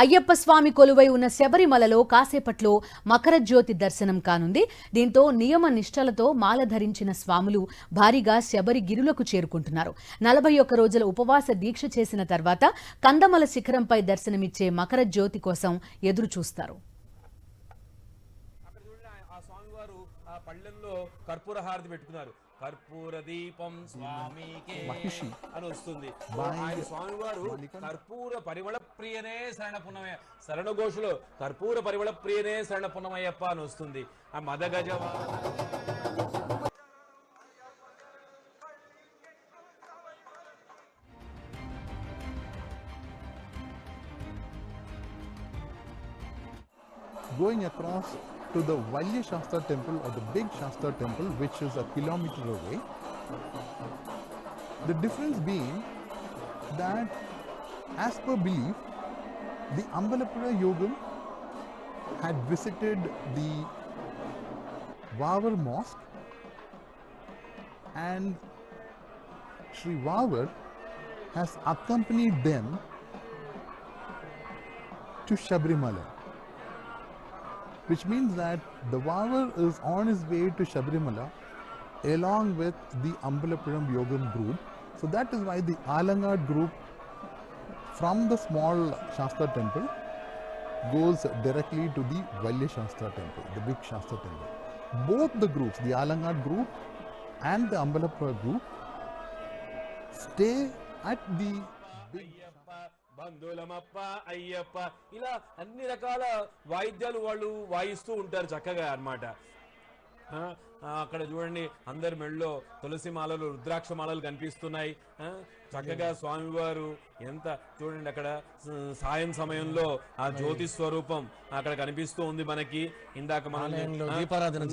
అయ్యప్ప స్వామి కొలువై ఉన్న శబరిమలలో కాసేపట్లో మకర జ్యోతి దర్శనం కానుంది. దీంతో నియమ నిష్టలతో మాల ధరించిన స్వాములు భారీగా శబరి గిరులకు చేరుకుంటున్నారు. 41 రోజుల ఉపవాస దీక్ష చేసిన తర్వాత కందమల శిఖరంపై దర్శనమిచ్చే మకర జ్యోతి కోసం ఎదురు చూస్తారు. కర్పూర హారతి పెట్టుకున్నారు. కర్పూర దీపం స్వామికే అని వస్తుంది. ఆయన స్వామివారు కర్పూర పరిమళ ప్రియనే శరణ పున్నమయ్య, శరణఘోషులు కర్పూర పరిమళ ప్రియనే శరణ పున్నమయ్యప్ప అని వస్తుంది. ఆ మదగజ going across to the Valya Shastra temple or the big Shastra temple, which is a kilometer away. The difference being that as per belief, the Ambalapura Yogam had visited the Vavar mosque and Sri Vavar has accompanied them to Shabrimala, which means that the Vavar is on his way to Shabrimala along with the Ambalapuram Yogam group. So that is why the Alangad group from the small Shastra temple goes directly to the Valya Shastra temple, the big Shastra temple. Both the groups, the Alangad group and the Ambalapura group, stay at the big బంధువులమప్ప Ayyappa ఇలా అన్ని రకాల వాయిద్యాలు వాళ్ళు వాయిస్తూ ఉంటారు చక్కగా అన్నమాట. అక్కడ చూడండి, అందరి మెళ్ళలో తులసి మాలలు, రుద్రాక్ష మాలలు కనిపిస్తున్నాయి. చక్కగా స్వామివారు ఎంత చూడండి, అక్కడ సాయం సమయంలో ఆ జ్యోతి స్వరూపం అక్కడ కనిపిస్తూ ఉంది మనకి. ఇందాక మనం దీపారాధన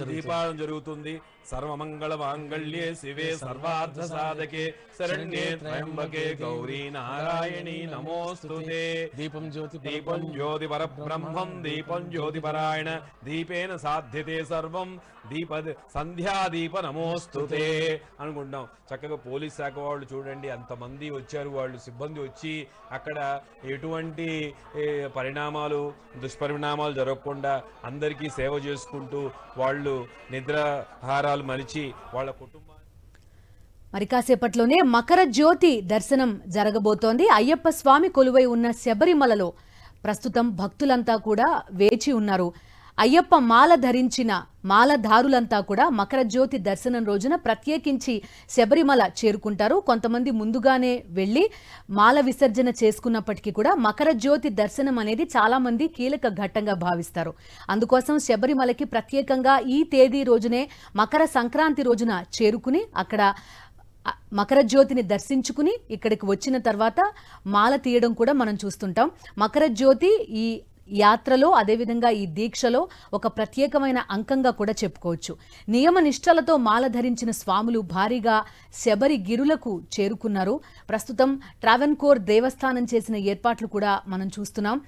జరుగుతుంది. సర్వమంగళ మాంగళ్యే శివే సర్వార్థ సాధకే శరణ్యే త్రయంబకే గౌరీ నారాయణి నమోస్తుతే. దీపం జ్యోతి పరబ్రహ్మం దీపం జ్యోతి పరాయణ దీపేన సాధ్యతే సర్వం సంధ్యాదీప నమోస్తుతే అనుకుంటాం. చక్కగా పోలీస్ శాఖ వాళ్ళు చూడండి, అంతమంది వచ్చారు. వాళ్ళు సిబ్బంది వచ్చి అక్కడ ఎటువంటి పరిణామాలు దుష్పరిణామాలు జరగకుండా అందరికీ సేవ చేసుకుంటూ వాళ్ళు నిద్రాహారాలు మరిచి వాళ్ళ కుటుంబాన్ని. మరి కాసేపట్లోనే మకర జ్యోతి దర్శనం జరగబోతోంది. అయ్యప్ప స్వామి కొలువై ఉన్న శబరిమలలో ప్రస్తుతం భక్తులంతా కూడా వేచి ఉన్నారు. అయ్యప్ప మాల ధరించిన మాలధారులంతా కూడా మకర జ్యోతి దర్శనం రోజున ప్రత్యేకించి శబరిమల చేరుకుంటారు. కొంతమంది ముందుగానే వెళ్లి మాల విసర్జన చేసుకున్నప్పటికీ కూడా మకర జ్యోతి దర్శనం అనేది చాలా మంది కీలక ఘట్టంగా భావిస్తారు. అందుకోసం శబరిమలకి ప్రత్యేకంగా ఈ తేదీ రోజునే మకర సంక్రాంతి రోజున చేరుకుని అక్కడ మకర జ్యోతిని దర్శించుకుని ఇక్కడికి వచ్చిన తర్వాత మాల తీయడం కూడా మనం చూస్తుంటాం. మకర జ్యోతి ఈ యాత్రలో, అదేవిధంగా ఈ దీక్షలో ఒక ప్రత్యేకమైన అంకంగా కూడా చెప్పుకోవచ్చు. నియమ నిష్టలతో మాల ధరించిన స్వాములు భారీగా శబరి గిరులకు చేరుకున్నారు. ప్రస్తుతం ట్రావెన్కోర్ దేవస్థానం చేసిన ఏర్పాట్లు కూడా మనం చూస్తున్నాం.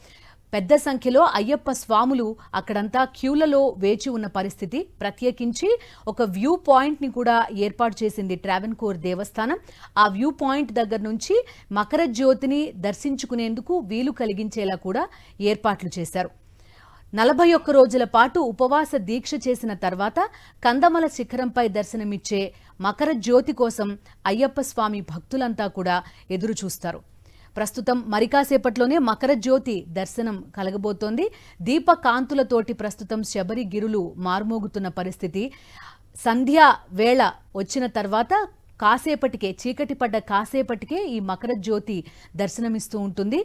పెద్ద సంఖ్యలో అయ్యప్ప స్వాములు అక్కడంతా క్యూలలో వేచి ఉన్న పరిస్థితి. ప్రత్యేకించి ఒక వ్యూ పాయింట్ని కూడా ఏర్పాటు చేసింది ట్రావెన్కోర్ దేవస్థానం. ఆ వ్యూ పాయింట్ దగ్గర నుంచి మకర జ్యోతిని దర్శించుకునేందుకు వీలు కలిగించేలా కూడా ఏర్పాట్లు చేశారు. 41 రోజుల పాటు ఉపవాస దీక్ష చేసిన తర్వాత కందమల శిఖరంపై దర్శనమిచ్చే మకర జ్యోతి కోసం అయ్యప్ప స్వామి భక్తులంతా కూడా ఎదురు చూస్తారు. ప్రస్తుతం మరికాసేపట్లోనే మకర జ్యోతి దర్శనం కలగబోతోంది. దీపకాంతులతోటి ప్రస్తుతం శబరి గిరులు మార్మోగుతున్న పరిస్థితి. సంధ్యా వేళ వచ్చిన తర్వాత కాసేపటికే, చీకటి పడ్డ కాసేపటికే ఈ మకర జ్యోతి దర్శనమిస్తూ ఉంటుంది.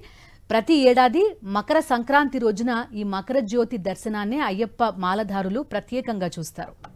ప్రతి ఏడాది మకర సంక్రాంతి రోజున ఈ మకర జ్యోతి దర్శనాన్నే అయ్యప్ప మాలధారులు ప్రత్యేకంగా చూస్తారు.